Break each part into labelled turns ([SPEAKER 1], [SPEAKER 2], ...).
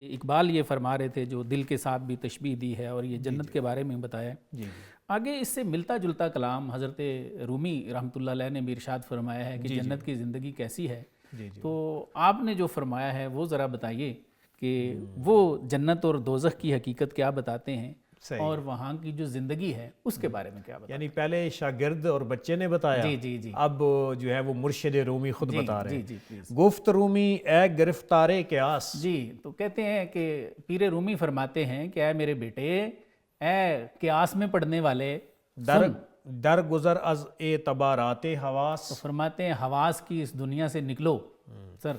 [SPEAKER 1] اقبال یہ فرما رہے تھے جو دل کے ساتھ بھی تشبیہ دی ہے اور یہ جنت کے بارے میں بتایا ہے۔ آگے اس سے ملتا جلتا کلام حضرت رومی رحمۃ اللہ علیہ نے بھی ارشاد فرمایا ہے کہ جنت کی زندگی کیسی ہے۔ تو آپ نے جو فرمایا ہے وہ ذرا بتائیے کہ وہ جنت اور دوزخ کی حقیقت کیا بتاتے ہیں اور وہاں کی جو زندگی ہے اس کے بارے میں کیا بتاتے ہیں؟
[SPEAKER 2] یعنی پہلے شاگرد اور بچے نے بتایا، اب جو ہے وہ مرشد رومی خود بتا رہے ہیں۔ گفت رومی اے گرفتار قیاس،
[SPEAKER 1] تو کہتے ہیں کہ پیر رومی فرماتے ہیں کہ اے میرے بیٹے، اے قیاس میں پڑھنے والے،
[SPEAKER 2] در گزر از اعتبارات حواس،
[SPEAKER 1] تو فرماتے ہیں حواس کی اس دنیا سے نکلو سر،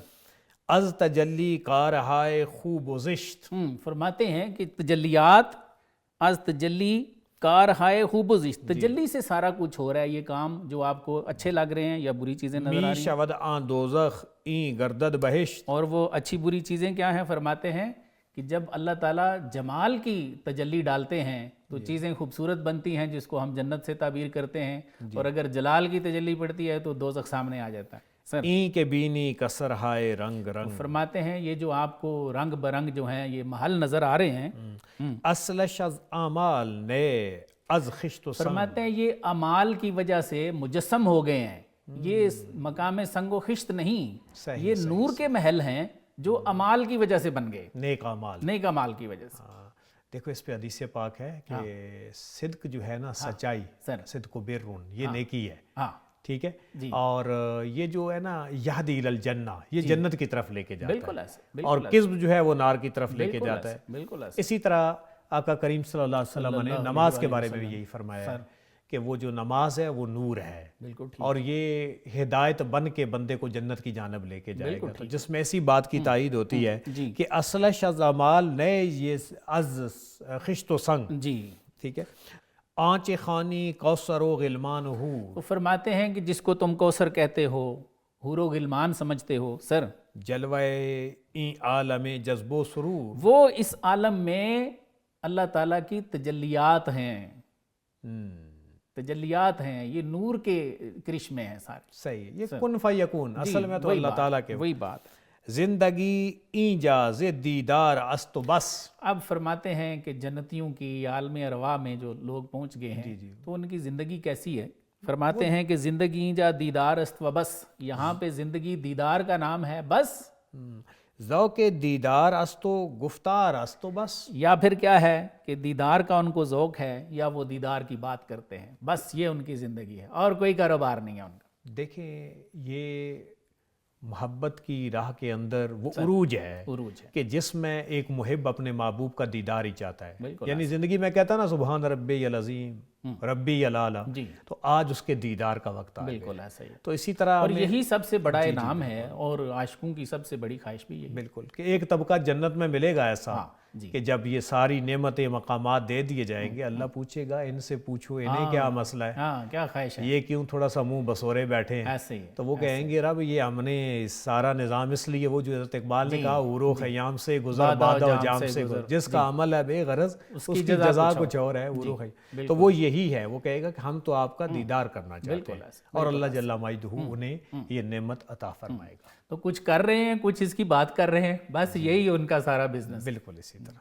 [SPEAKER 2] از تجلی کارہائے خوب و زشت،
[SPEAKER 1] فرماتے ہیں کہ تجلیات از تجلی کارہائے خوب و زشت، تجلی سے سارا کچھ ہو رہا ہے، یہ کام جو آپ کو اچھے لگ رہے ہیں یا بری چیزیں نظر آ رہی ہیں،
[SPEAKER 2] می شود آن دوزخ این گردد بہشت،
[SPEAKER 1] اور وہ اچھی بری چیزیں کیا ہیں؟ فرماتے ہیں کہ جب اللہ تعالیٰ جمال کی تجلی ڈالتے ہیں تو چیزیں خوبصورت بنتی ہیں جس کو ہم جنت سے تعبیر کرتے ہیں، اور اگر جلال کی تجلی پڑتی ہے تو دوزخ سامنے آ جاتا ہے سر۔
[SPEAKER 2] این کے بینی کسر ہائے رنگ رنگ،
[SPEAKER 1] فرماتے ہیں یہ جو آپ کو رنگ برنگ جو ہیں یہ محل نظر آ رہے ہیں،
[SPEAKER 2] اصلش از اعمال نئے از خشت و سنگ،
[SPEAKER 1] فرماتے ہیں یہ اعمال کی وجہ سے مجسم ہو گئے ہیں، یہ مقام سنگ و خشت نہیں، یہ نور کے محل ہیں جو اعمال کی وجہ سے بن گئے،
[SPEAKER 2] نیک اعمال،
[SPEAKER 1] نیک اعمال کی وجہ سے۔
[SPEAKER 2] دیکھو اس پہ حدیث پاک ہے کہ صدق جو ہے نا، سچائی، صدق و برون، یہ نیکی ہے، ٹھیک ہے، اور یہ جو ہے نا یہدی الی الجنہ، یہ جنت کی طرف لے کے جاتا ہے، اور کذب جو ہے وہ نار کی طرف لے کے جاتا ہے۔
[SPEAKER 1] بالکل
[SPEAKER 2] اسی طرح آقا کریم صلی اللہ علیہ وسلم نے نماز کے بارے میں بھی یہی فرمایا ہے کہ وہ جو نماز ہے وہ نور ہے، اور یہ ہدایت بن کے بندے کو جنت کی جانب لے کے جائے گا، جس میں ایسی بات کی تائید ہوتی ہے کہ اصلش از اعمال نئے یہ از خشت و سنگ، ٹھیک ہے، آنچ خانی کوثر و غلمان ہو،
[SPEAKER 1] وہ فرماتے ہیں کہ جس کو تم کوثر کہتے ہو، حور و غلمان سمجھتے ہو سر،
[SPEAKER 2] جلوہ این عالم جذب و سرور،
[SPEAKER 1] وہ اس عالم میں اللہ تعالیٰ کی تجلیات ہیں، تجلیات ہیں، یہ نور کے کرشمے ہیں سارے،
[SPEAKER 2] صحیح، یہ کن فیکون، اصل میں تو اللہ تعالیٰ کے،
[SPEAKER 1] وہی بات،
[SPEAKER 2] زندگی اینجا زد دیدار است و بس۔
[SPEAKER 1] اب فرماتے ہیں کہ جنتیوں کی عالم ارواح میں جو لوگ پہنچ گئے ہیں تو ان کی زندگی کیسی ہے؟ فرماتے ہیں کہ زندگی اینجا دیدار است و بس، یہاں پہ زندگی دیدار کا نام ہے بس،
[SPEAKER 2] ذوق دیدار است و گفتار است و بس،
[SPEAKER 1] یا پھر کیا ہے کہ دیدار کا ان کو ذوق ہے یا وہ دیدار کی بات کرتے ہیں، بس یہ ان کی زندگی ہے اور کوئی کاروبار نہیں ہے ان کا۔
[SPEAKER 2] دیکھیں یہ محبت کی راہ کے اندر وہ عروج ہے کہ جس میں ایک محب اپنے محبوب کا دیدار ہی چاہتا ہے، یعنی زندگی میں کہتا نا سبحان ربی العظیم ربی العالی، تو آج اس کے دیدار کا وقت آ گیا،
[SPEAKER 1] بالکل ایسا ہی،
[SPEAKER 2] تو اسی طرح
[SPEAKER 1] اور یہی سب سے بڑا انعام ہے اور عاشقوں کی سب سے بڑی خواہش بھی یہی،
[SPEAKER 2] بالکل، کہ ایک طبقہ جنت میں ملے گا ایسا کہ جب یہ ساری نعمتیں مقامات دے دیے جائیں گے، اللہ پوچھے گا ان سے پوچھو انہیں کیا مسئلہ ہے،
[SPEAKER 1] کیا خواہش ہے،
[SPEAKER 2] یہ کیوں تھوڑا سا منہ بسورے بیٹھے ہیں، تو وہ کہیں گے رب یہ ہم نے سارا نظام اس لیے، وہ جو حضرت اقبال نے کہا عور و خیام سے گزر بادہ و جام سے گزر، جس کا عمل ہے بے غرض اس کی جزا کچھ اور ہے، عور و خیام، تو وہ یہی ہے، وہ کہے گا کہ ہم تو آپ کا دیدار کرنا چاہتے ہیں، اور اللہ جل مجدہ انہیں یہ نعمت عطا فرمائے گا۔
[SPEAKER 1] تو کچھ کر رہے ہیں، کچھ اس کی بات کر رہے ہیں، بس یہی ان کا سارا بزنس،
[SPEAKER 2] بالکل اسی طرح۔